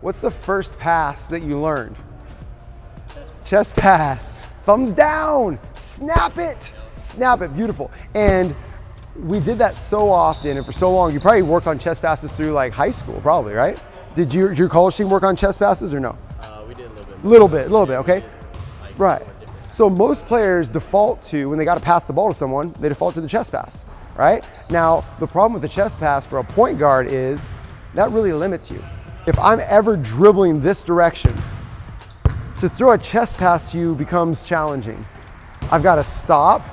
What's the first pass that you learned? Chest pass. Thumbs down. Snap it. Snap it. Beautiful. And we did that so often and for so long. You probably worked on chest passes through like high school, probably, right? Did your college team work on chest passes or no? We did a little bit. Little bit, okay. Right. So most players default to, when they got to pass the ball to someone, they default to the chest pass, right? Now, the problem with the chest pass for a point guard is that really limits you. If I'm ever dribbling this direction, to throw a chest pass to you becomes challenging. I've got to stop,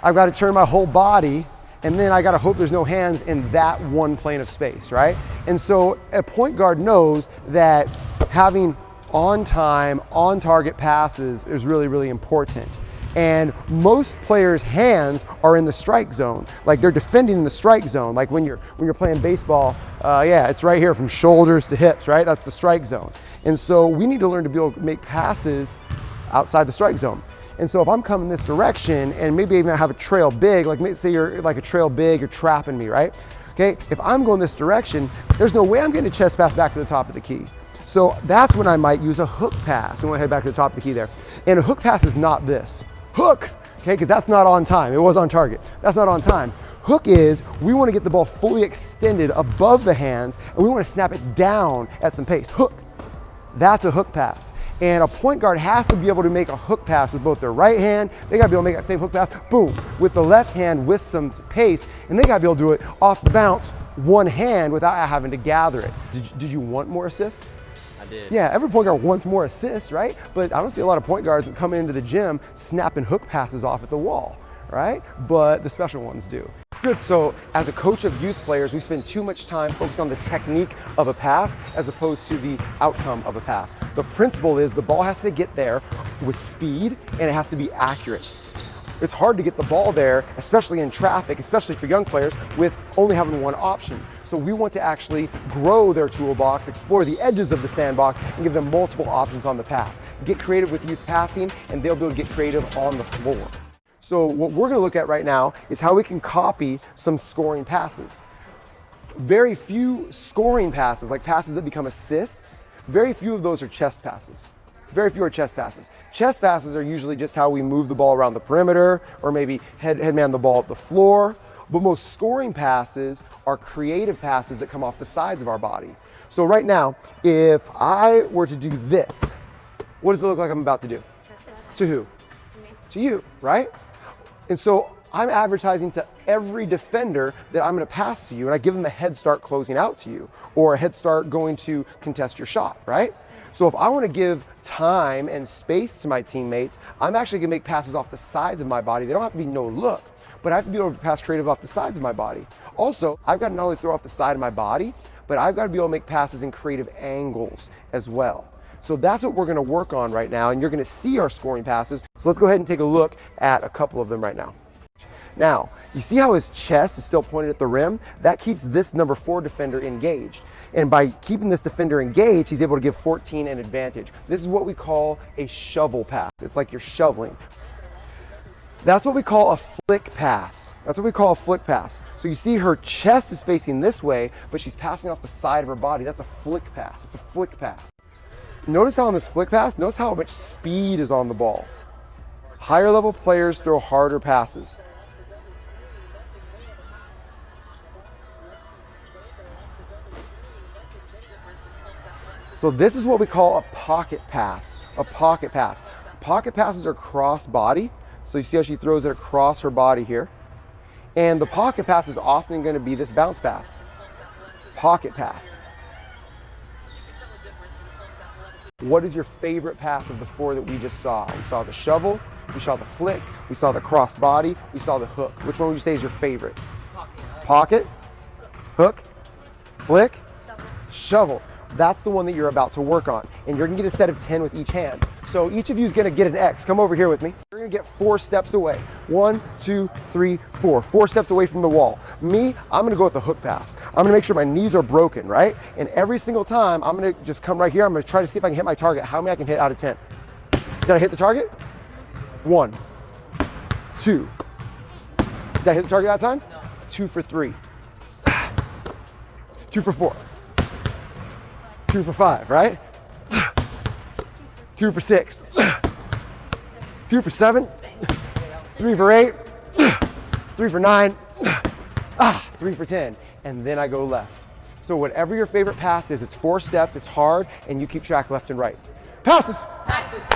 I've got to turn my whole body, and then I got to hope there's no hands in that one plane of space, right? And so a point guard knows that having on time, on target passes is really, really important. And most players' hands are in the strike zone. Like they're defending in the strike zone. Like when you're playing baseball, yeah, it's right here from shoulders to hips, right? That's the strike zone. And so we need to learn to be able to make passes outside the strike zone. And so if I'm coming this direction and maybe even have a trail big, like say you're like a trail big, you're trapping me, right? Okay, if I'm going this direction, there's no way I'm getting a chest pass back to the top of the key. So that's when I might use a hook pass. I'm gonna head back to the top of the key there. And a hook pass is not this. Hook, okay, because that's not on time. It was on target. That's not on time. Hook is, we want to get the ball fully extended above the hands and we want to snap it down at some pace. Hook, that's a hook pass. And a point guard has to be able to make a hook pass with both their right hand. They got to be able to make that same hook pass, boom, with the left hand with some pace. And they got to be able to do it off the bounce, one hand without having to gather it. Did you want more assists? Did. Yeah, every point guard wants more assists, right? But I don't see a lot of point guards that come into the gym snapping hook passes off at the wall, right? But the special ones do. Good. So as a coach of youth players, we spend too much time focused on the technique of a pass as opposed to the outcome of a pass. The principle is the ball has to get there with speed and it has to be accurate. It's hard to get the ball there, especially in traffic, especially for young players, with only having one option. So we want to actually grow their toolbox, explore the edges of the sandbox, and give them multiple options on the pass. Get creative with youth passing, and they'll be able to get creative on the floor. So what we're going to look at right now is how we can copy some scoring passes. Very few scoring passes, like passes that become assists, very few of those are chest passes. Very few are chest passes. Chest passes are usually just how we move the ball around the perimeter or maybe headman the ball up the floor. But most scoring passes are creative passes that come off the sides of our body. So right now, if I were to do this, what does it look like I'm about to do? To who? To me. To you, right? And so I'm advertising to every defender that I'm going to pass to you, and I give them a head start closing out to you or a head start going to contest your shot, right? So if I want to give time and space to my teammates, I'm actually going to make passes off the sides of my body. They don't have to be no look, but I have to be able to pass creative off the sides of my body. Also, I've got to not only throw off the side of my body, but I've got to be able to make passes in creative angles as well. So that's what we're going to work on right now, and you're going to see our scoring passes. So let's go ahead and take a look at a couple of them right now. Now, you see how his chest is still pointed at the rim? That keeps this number 4 defender engaged. And by keeping this defender engaged, he's able to give 14 an advantage. This is what we call a shovel pass. It's like you're shoveling. That's what we call a flick pass. That's what we call a flick pass. So you see her chest is facing this way, but she's passing off the side of her body. That's a flick pass. It's a flick pass. Notice how on this flick pass, notice how much speed is on the ball. Higher level players throw harder passes. So this is what we call a pocket pass, a pocket pass. Pocket passes are cross body. So you see how she throws it across her body here. And the pocket pass is often going to be this bounce pass, pocket pass. What is your favorite pass of the 4 that we just saw? We saw the shovel, we saw the flick, we saw the cross body, we saw the hook. Which one would you say is your favorite? Pocket, hook, flick, shovel. That's the one that you're about to work on. And you're gonna get a set of 10 with each hand. So each of you is gonna get an X. Come over here with me. You're gonna get 4 steps away. 1, 2, 3, 4. 4 steps away from the wall. Me, I'm gonna go with the hook pass. I'm gonna make sure my knees are broken, right? And every single time, I'm gonna just come right here. I'm gonna try to see if I can hit my target. How many I can hit out of 10? Did I hit the target? 1, 2. Did I hit the target that time? No. 2 for 3. 2 for 4. 2 2 for 5, right? 2 for 6, 2 for 7, 3 for 8, 3 for 9, 3 for 10, and then I go left. So whatever your favorite pass is, it's 4 steps, it's hard, and you keep track left and right. Passes! Passes.